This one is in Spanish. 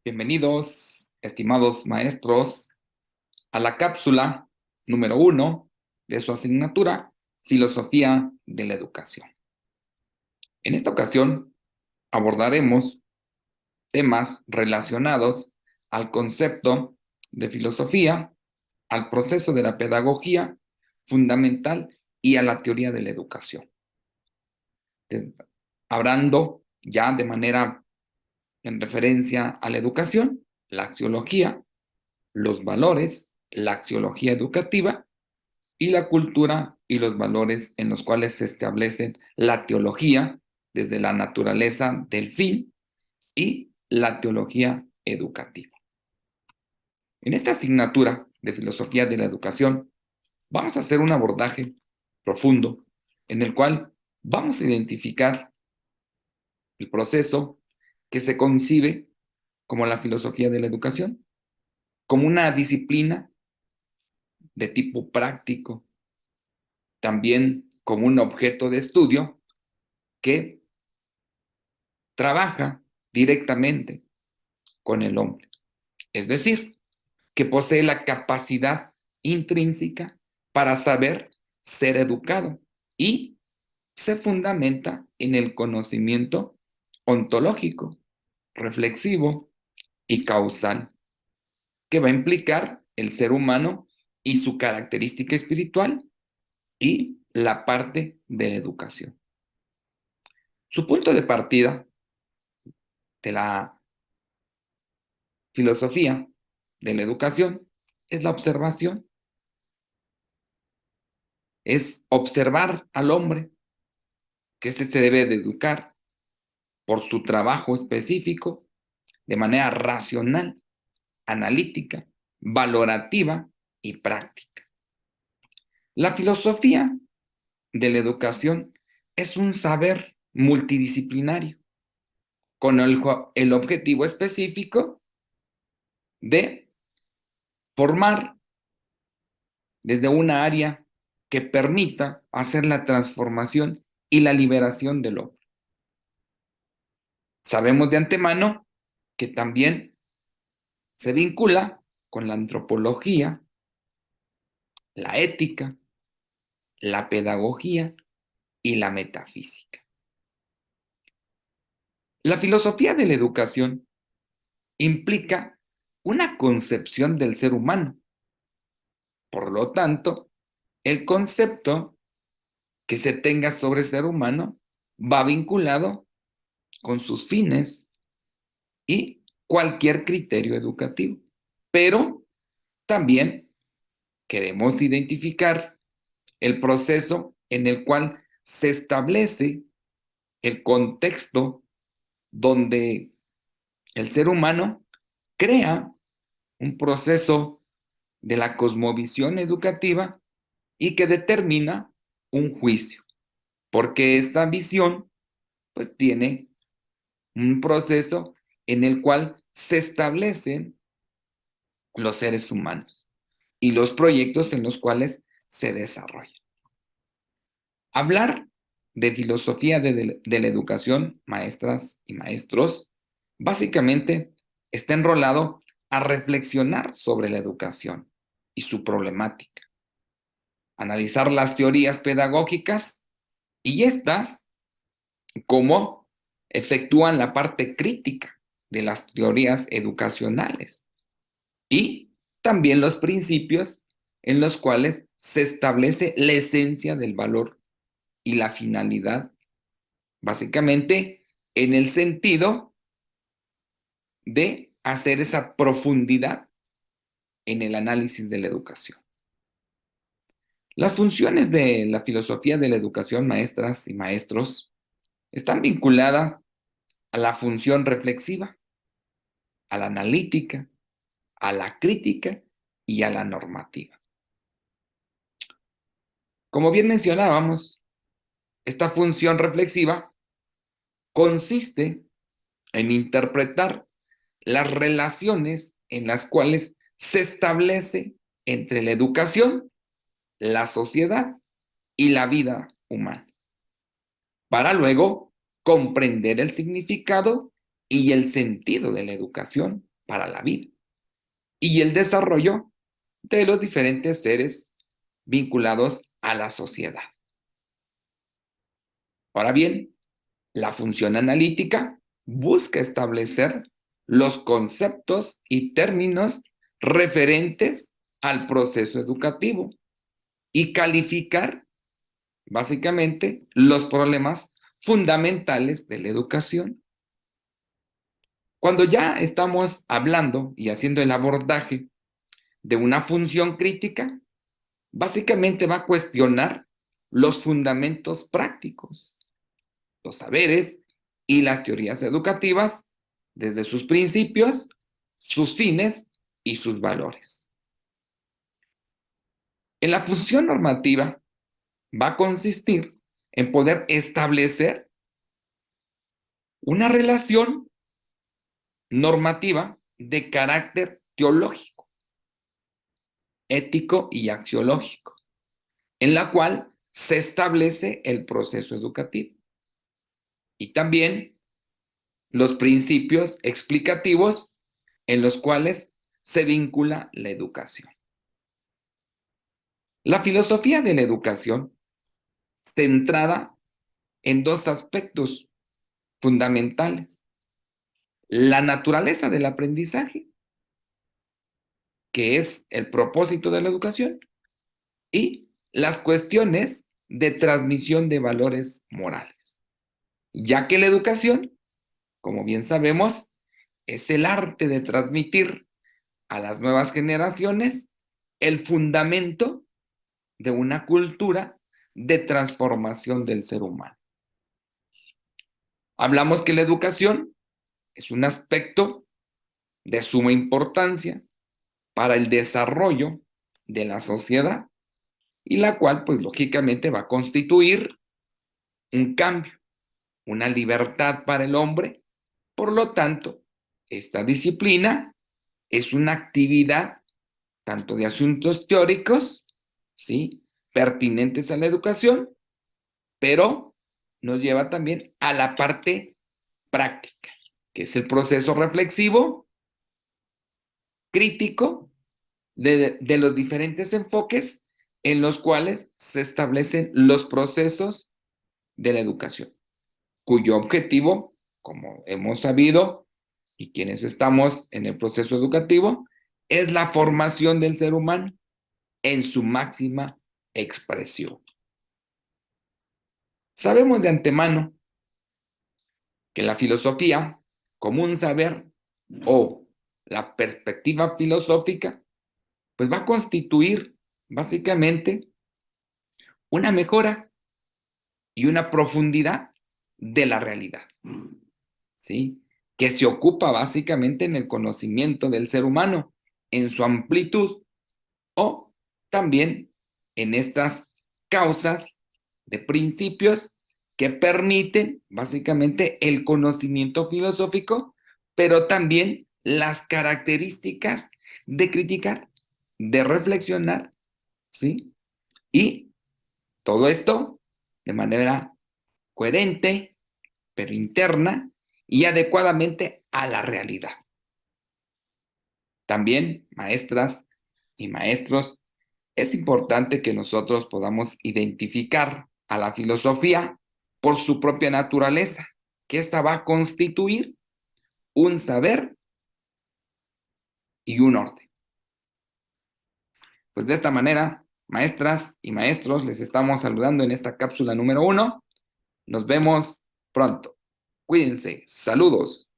Bienvenidos, estimados maestros, a la cápsula número 1 de su asignatura Filosofía de la Educación. En esta ocasión abordaremos temas relacionados al concepto de filosofía, al proceso de la pedagogía fundamental y a la teoría de la educación. Hablando ya de manera en referencia a la educación, la axiología, los valores, la axiología educativa y la cultura y los valores en los cuales se establece la teología desde la naturaleza del fin y la teología educativa. En esta asignatura de filosofía de la educación vamos a hacer un abordaje profundo en el cual vamos a identificar el proceso que se concibe como la filosofía de la educación, como una disciplina de tipo práctico, también como un objeto de estudio que trabaja directamente con el hombre. Es decir, que posee la capacidad intrínseca para saber ser educado y se fundamenta en el conocimiento ontológico, reflexivo y causal, que va a implicar el ser humano y su característica espiritual y la parte de la educación. Su punto de partida de la filosofía de la educación es la observación, es observar al hombre, que se debe de educar por su trabajo específico, de manera racional, analítica, valorativa y práctica. La filosofía de la educación es un saber multidisciplinario, con el objetivo específico de formar desde una área que permita hacer la transformación y la liberación del hombre. Sabemos de antemano que también se vincula con la antropología, la ética, la pedagogía y la metafísica. La filosofía de la educación implica una concepción del ser humano. Por lo tanto, el concepto que se tenga sobre el ser humano va vinculado con sus fines y cualquier criterio educativo. Pero también queremos identificar el proceso en el cual se establece el contexto donde el ser humano crea un proceso de la cosmovisión educativa y que determina un juicio, porque esta visión pues tiene un proceso en el cual se establecen los seres humanos y los proyectos en los cuales se desarrollan. Hablar de filosofía de la educación, maestras y maestros, básicamente está enrolado a reflexionar sobre la educación y su problemática, analizar las teorías pedagógicas y estas cómo efectúan la parte crítica de las teorías educacionales y también los principios en los cuales se establece la esencia del valor y la finalidad, básicamente en el sentido de hacer esa profundidad en el análisis de la educación. Las funciones de la filosofía de la educación, maestras y maestros, están vinculadas a la función reflexiva, a la analítica, a la crítica y a la normativa. Como bien mencionábamos, esta función reflexiva consiste en interpretar las relaciones en las cuales se establece entre la educación, la sociedad y la vida humana, para luego comprender el significado y el sentido de la educación para la vida y el desarrollo de los diferentes seres vinculados a la sociedad. Ahora bien, la función analítica busca establecer los conceptos y términos referentes al proceso educativo y calificar básicamente los problemas fundamentales de la educación. Cuando ya estamos hablando y haciendo el abordaje de una función crítica, básicamente va a cuestionar los fundamentos prácticos, los saberes y las teorías educativas desde sus principios, sus fines y sus valores. En la función normativa va a consistir en poder establecer una relación normativa de carácter teológico, ético y axiológico, en la cual se establece el proceso educativo y también los principios explicativos en los cuales se vincula la educación. La filosofía de la educación, centrada en dos aspectos fundamentales: la naturaleza del aprendizaje, que es el propósito de la educación, y las cuestiones de transmisión de valores morales, ya que la educación, como bien sabemos, es el arte de transmitir a las nuevas generaciones el fundamento de una cultura de transformación del ser humano. Hablamos que la educación es un aspecto de suma importancia para el desarrollo de la sociedad y la cual, pues lógicamente, va a constituir un cambio, una libertad para el hombre. Por lo tanto, esta disciplina es una actividad tanto de asuntos teóricos, ¿sí?, pertinentes a la educación, pero nos lleva también a la parte práctica, que es el proceso reflexivo, crítico, de los diferentes enfoques en los cuales se establecen los procesos de la educación, cuyo objetivo, como hemos sabido, y quienes estamos en el proceso educativo, es la formación del ser humano en su máxima expresión. Sabemos de antemano que la filosofía, como un saber o la perspectiva filosófica, pues va a constituir básicamente una mejora y una profundidad de la realidad, ¿sí?, que se ocupa básicamente en el conocimiento del ser humano, en su amplitud, o también en estas causas de principios que permiten básicamente el conocimiento filosófico, pero también las características de criticar, de reflexionar, ¿sí? Y todo esto de manera coherente, pero interna y adecuadamente a la realidad. También, maestras y maestros, es importante que nosotros podamos identificar a la filosofía por su propia naturaleza, que ésta va a constituir un saber y un orden. Pues de esta manera, maestras y maestros, les estamos saludando en esta cápsula número 1. Nos vemos pronto. Cuídense. Saludos.